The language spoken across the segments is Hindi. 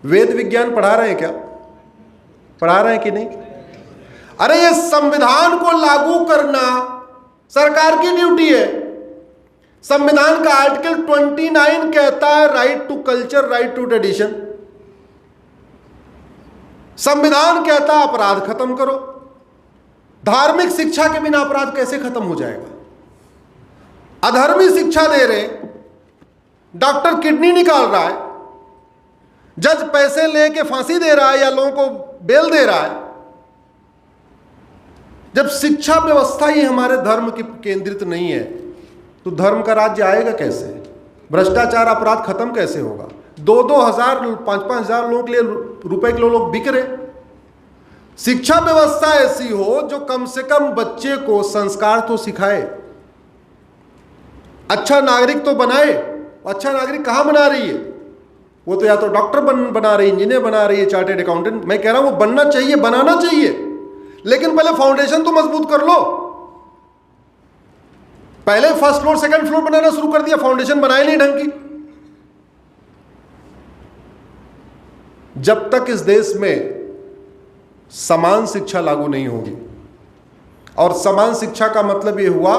वेद विज्ञान पढ़ा रहे हैं क्या? पढ़ा रहे हैं कि नहीं? अरे ये संविधान को लागू करना सरकार की ड्यूटी है। संविधान का आर्टिकल 29 कहता है right to culture, right to tradition. संविधान कहता है अपराध खत्म करो। धार्मिक शिक्षा के बिना अपराध कैसे खत्म हो जाएगा? अधर्मी शिक्षा दे रहे, डॉक्टर किडनी निकाल रहा है, जज पैसे लेके फांसी दे रहा है या लोगों को बेल दे रहा है। जब शिक्षा व्यवस्था ही हमारे धर्म की केंद्रित नहीं है तो धर्म का राज्य आएगा कैसे? भ्रष्टाचार अपराध खत्म कैसे होगा? 2-2 हजार 5-5 हजार लोगों के लिए रुपए के लोग बिक रहे। शिक्षा व्यवस्था ऐसी हो जो कम से कम बच्चे को संस्कार तो सिखाए, अच्छा नागरिक तो बनाए। अच्छा नागरिक कहां बना रही है? वो तो या तो डॉक्टर बना रही है, इंजीनियर बना रही है, चार्टेड अकाउंटेंट। मैं कह रहा हूं वो बनना चाहिए, बनाना चाहिए, लेकिन पहले फाउंडेशन तो मजबूत कर लो। पहले फर्स्ट फ्लोर सेकंड फ्लोर बनाना शुरू कर दिया, फाउंडेशन बनाए नहीं ढंग की। जब तक इस देश में समान शिक्षा लागू नहीं होगी, और समान शिक्षा का मतलब यह हुआ,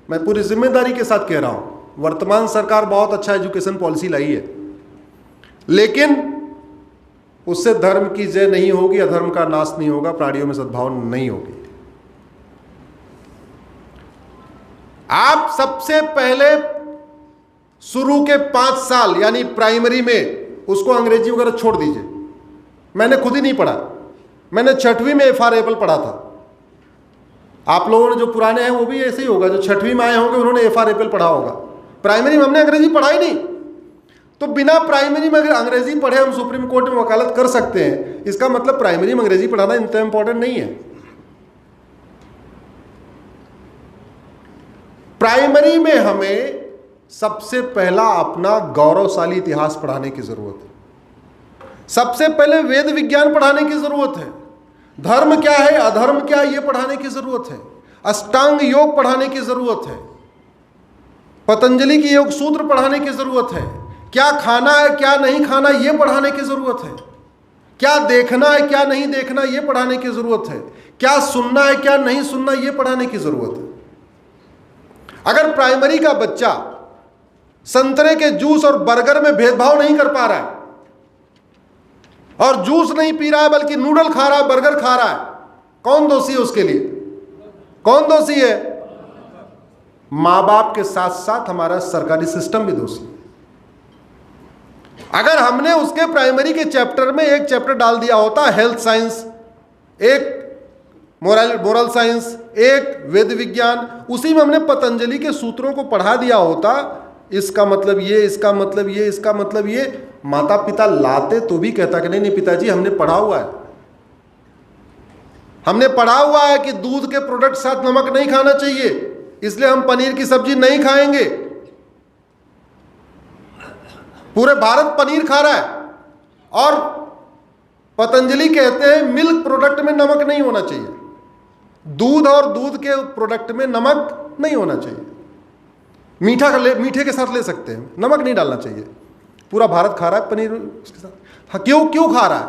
मैं पूरी जिम्मेदारी के साथ कह रहा हूं, वर्तमान सरकार बहुत अच्छा एजुकेशन पॉलिसी लाई है, लेकिन उससे धर्म की जय नहीं होगी, अधर्म का नाश नहीं होगा, प्राणियों में सद्भाव नहीं होगी। आप सबसे पहले शुरू के 5 साल यानी प्राइमरी में उसको अंग्रेजी वगैरह छोड़ दीजिए। मैंने खुद ही नहीं पढ़ा, मैंने 6वीं में FR पढ़ा था। आप लोगों ने जो पुराने हैं वो भी ऐसे ही होगा, जो 6वीं में आए होंगे उन्होंने FR पढ़ा होगा। प्राइमरी में हमने अंग्रेजी पढ़ा ही नहीं, तो बिना प्राइमरी में अगर अंग्रेजी पढ़े हम सुप्रीम कोर्ट में वकालत कर सकते हैं, इसका मतलब प्राइमरी में अंग्रेजी पढ़ाना इतना इंपॉर्टेंट नहीं है। प्राइमरी में हमें सबसे पहला अपना गौरवशाली इतिहास पढ़ाने की जरूरत है। सबसे पहले वेद विज्ञान पढ़ाने की जरूरत है। धर्म क्या है, अधर्म क्या है, यह पढ़ाने की जरूरत है। अष्टांग योग पढ़ाने की जरूरत है। पतंजलि के योग सूत्र पढ़ाने की जरूरत है। क्या खाना है क्या नहीं खाना यह पढ़ाने की जरूरत है। क्या देखना है क्या नहीं देखना यह पढ़ाने की जरूरत है। क्या सुनना है क्या नहीं सुनना यह पढ़ाने की जरूरत है। अगर प्राइमरी का बच्चा संतरे के जूस और बर्गर में भेदभाव नहीं कर पा रहा है, और जूस नहीं पी रहा है बल्कि नूडल खा रहा है, बर्गर खा रहा है, कौन दोषी है उसके लिए? कौन दोषी है? मां बाप के साथ साथ हमारा सरकारी सिस्टम भी दोषी है। अगर हमने उसके प्राइमरी के चैप्टर में एक चैप्टर डाल दिया होता हेल्थ साइंस, एक मोरल साइंस, एक वेद विज्ञान, उसी में हमने पतंजलि के सूत्रों को पढ़ा दिया होता, इसका मतलब ये, इसका मतलब ये, इसका मतलब ये, माता पिता लाते तो भी कहता कि नहीं नहीं पिताजी हमने पढ़ा हुआ है, हमने पढ़ा हुआ है कि दूध के प्रोडक्ट साथ नमक नहीं खाना चाहिए, इसलिए हम पनीर की सब्जी नहीं खाएंगे। पूरे भारत पनीर खा रहा है और पतंजलि कहते हैं मिल्क प्रोडक्ट में नमक नहीं होना चाहिए, दूध और दूध के प्रोडक्ट में नमक नहीं होना चाहिए। मीठे के साथ ले सकते हैं, नमक नहीं डालना चाहिए। पूरा भारत खा रहा है पनीर उसके साथ। हाँ, क्यों खा रहा है?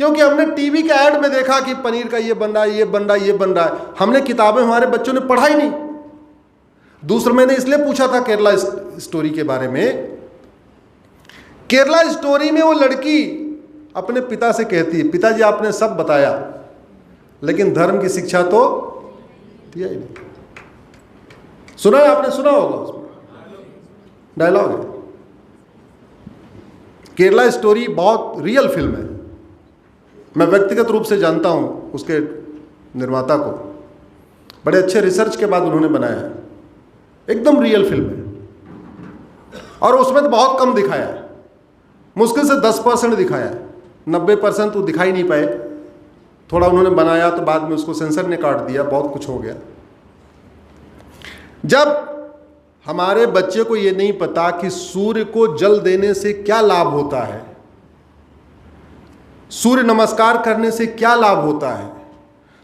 क्योंकि हमने टीवी के ऐड में देखा कि पनीर का ये बन रहा है, ये बन रहा है, ये बन रहा है। हमने किताबें हमारे बच्चों ने पढ़ा ही नहीं। दूसरा, मैंने इसलिए पूछा था केरला स्टोरी के बारे में। केरला स्टोरी में वो लड़की अपने पिता से कहती है, पिताजी आपने सब बताया लेकिन धर्म की शिक्षा तो दिया ही नहीं। सुना है आपने? सुना होगा, उसमें डायलॉग है। केरला स्टोरी बहुत रियल फिल्म है। मैं व्यक्तिगत रूप से जानता हूं उसके निर्माता को, बड़े अच्छे रिसर्च के बाद उन्होंने बनाया है। एकदम रियल फिल्म है और उसमें तो बहुत कम दिखाया है, मुश्किल से 10% दिखाया है, 90% तो दिखाई नहीं पाए। थोड़ा उन्होंने बनाया तो बाद में उसको सेंसर ने काट दिया, बहुत कुछ हो गया। जब हमारे बच्चे को ये नहीं पता कि सूर्य को जल देने से क्या लाभ होता है, सूर्य नमस्कार करने से क्या लाभ होता है,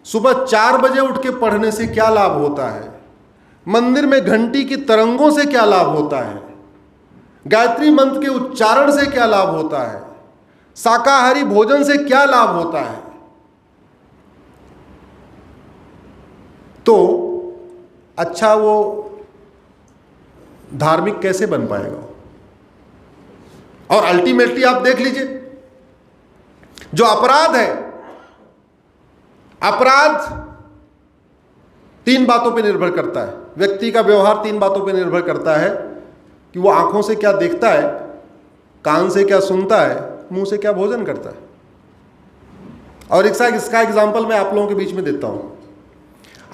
सुबह 4 बजे उठ के पढ़ने से क्या लाभ होता है, मंदिर में घंटी की तरंगों से क्या लाभ होता है, गायत्री मंत्र के उच्चारण से क्या लाभ होता है, शाकाहारी भोजन से क्या लाभ होता है, तो अच्छा वो धार्मिक कैसे बन पाएगा। और अल्टीमेटली आप देख लीजिए, जो अपराध है, अपराध 3 बातों पे निर्भर करता है। व्यक्ति का व्यवहार 3 बातों पे निर्भर करता है कि वो आंखों से क्या देखता है, कान से क्या सुनता है, मुंह से क्या भोजन करता है। और इसका एग्जाम्पल मैं आप लोगों के बीच में देता हूं।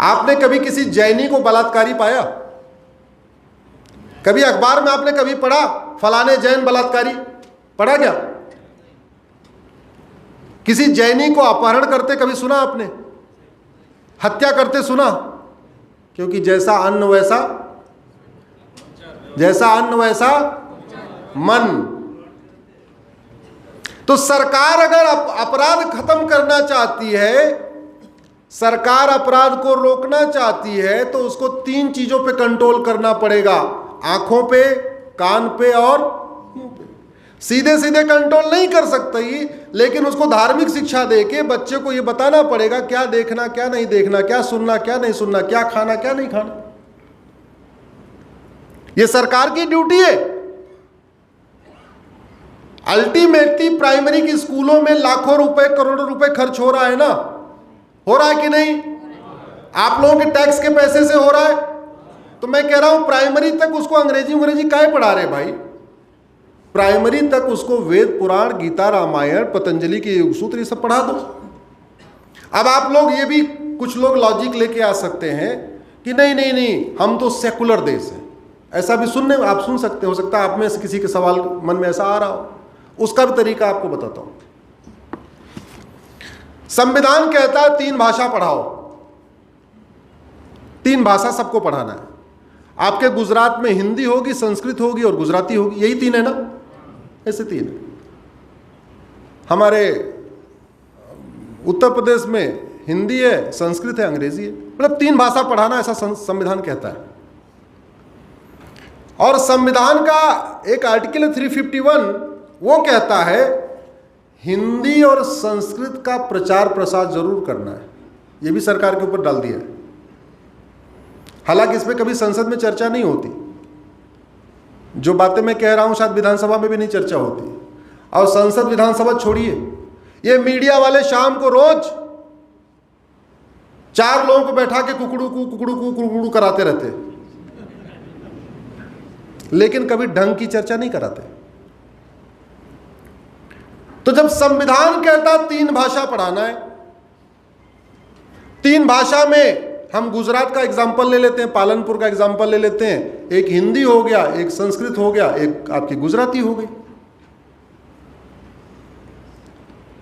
आपने कभी किसी जैनी को बलात्कारी पाया? कभी अखबार में आपने कभी पढ़ा फलाने जैन बलात्कारी, पढ़ा क्या? किसी जैनी को अपहरण करते कभी सुना आपने? हत्या करते सुना? क्योंकि जैसा अन्न वैसा मन। तो सरकार अगर अपराध खत्म करना चाहती है, सरकार अपराध को रोकना चाहती है, तो उसको 3 चीजों पे कंट्रोल करना पड़ेगा, आंखों पे, कान पे और मुंह पे। सीधे सीधे कंट्रोल नहीं कर सकती, लेकिन उसको धार्मिक शिक्षा देके बच्चे को यह बताना पड़ेगा क्या देखना क्या नहीं देखना, क्या सुनना क्या नहीं सुनना, क्या खाना क्या नहीं खाना। यह सरकार की ड्यूटी है। अल्टीमेटली प्राइमरी के स्कूलों में लाखों रुपए करोड़ों रुपए खर्च हो रहा है ना, हो रहा है कि नहीं? आप लोगों के टैक्स के पैसे से हो रहा है। तो मैं कह रहा हूं प्राइमरी तक उसको अंग्रेजी काहे पढ़ा रहे भाई? प्राइमरी तक उसको वेद पुराण, गीता, रामायण, पतंजलि के योग सूत्र ये सब पढ़ा दो। अब आप लोग ये भी कुछ लोग लॉजिक लेके आ सकते हैं कि नहीं नहीं नहीं हम तो सेकुलर देश है, ऐसा भी आप सुन सकते हो सकता है आप में से किसी के सवाल मन में ऐसा आ रहा हो, उसका भी तरीका आपको बताता हूं। संविधान कहता है 3 भाषा पढ़ाओ, 3 भाषा सबको पढ़ाना है। आपके गुजरात में हिंदी होगी, संस्कृत होगी और गुजराती होगी, यही 3 है ना? ऐसे 3 है। हमारे उत्तर प्रदेश में हिंदी है, संस्कृत है, अंग्रेजी है, मतलब 3 भाषा पढ़ाना, ऐसा संविधान कहता है। और संविधान का एक आर्टिकल 351 वो कहता है हिंदी और संस्कृत का प्रचार प्रसार जरूर करना है। ये भी सरकार के ऊपर डाल दिया है। हालांकि इसमें कभी संसद में चर्चा नहीं होती, जो बातें मैं कह रहा हूं शायद विधानसभा में भी नहीं चर्चा होती। और संसद विधानसभा छोड़िए, ये मीडिया वाले शाम को रोज 4 लोगों को बैठा के कुकड़ू कराते रहते, लेकिन कभी ढंग की चर्चा नहीं कराते। तो जब संविधान कहता 3 भाषा पढ़ाना है, 3 भाषा में हम गुजरात का एग्जाम्पल ले लेते हैं, पालनपुर का एग्जाम्पल ले लेते हैं, एक हिंदी हो गया, एक संस्कृत हो गया, एक आपकी गुजराती हो गई।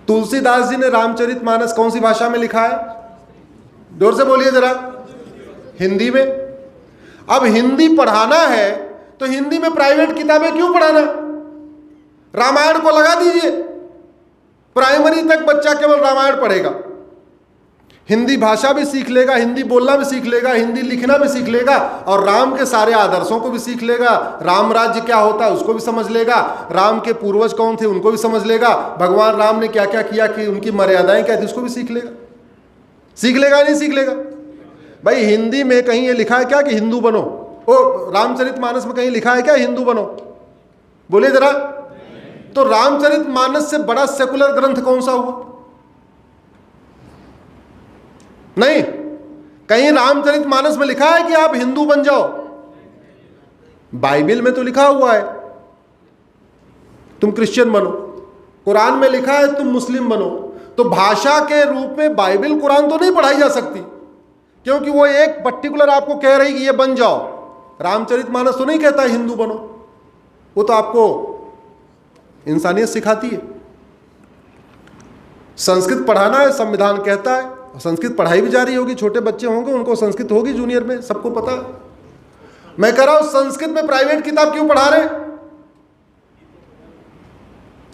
तुलसीदास जी ने रामचरितमानस कौन सी भाषा में लिखा है? जोर से बोलिए जरा। हिंदी में। अब हिंदी पढ़ाना है तो हिंदी में प्राइवेट किताबें क्यों पढ़ाना? रामायण को लगा दीजिए, प्राइमरी तक बच्चा केवल रामायण पढ़ेगा, हिंदी भाषा भी सीख लेगा, हिंदी बोलना भी सीख लेगा, हिंदी लिखना भी सीख लेगा, और राम के सारे आदर्शों को भी सीख लेगा। राम राज्य क्या होता है उसको भी समझ लेगा, राम के पूर्वज कौन थे उनको भी समझ लेगा, भगवान राम ने क्या क्या किया कि उनकी मर्यादाएं क्या थी उसको भी सीख लेगा। सीख लेगा नहीं सीख लेगा? भाई हिंदी में कहीं ये लिखा है क्या कि हिंदू बनो? ओ रामचरितमानस में कहीं लिखा है क्या हिंदू बनो? बोलिए जरा। तो रामचरितमानस से बड़ा सेकुलर ग्रंथ कौन सा हुआ? नहीं। कहीं रामचरितमानस में लिखा है कि आप हिंदू बन जाओ? बाइबल में तो लिखा हुआ है तुम क्रिश्चियन बनो, कुरान में लिखा है तुम मुस्लिम बनो। तो भाषा के रूप में बाइबल कुरान तो नहीं पढ़ाई जा सकती, क्योंकि वो एक पर्टिकुलर आपको कह रही कि ये बन जाओ। रामचरितमानस तो नहीं कहता है हिंदू बनो, वो तो आपको इंसानियत सिखाती है। संस्कृत पढ़ाना है, संविधान कहता है, संस्कृत पढ़ाई भी जारी होगी, छोटे बच्चे होंगे उनको संस्कृत होगी जूनियर में, सबको पता है। मैं कह रहा हूं संस्कृत में प्राइवेट किताब क्यों पढ़ा रहे?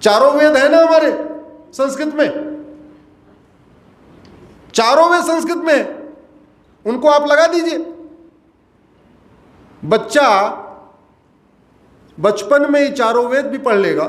4 वेद है ना हमारे संस्कृत में, 4 वेद संस्कृत में, उनको आप लगा दीजिए। बच्चा बचपन में ही 4 वेद भी पढ़ लेगा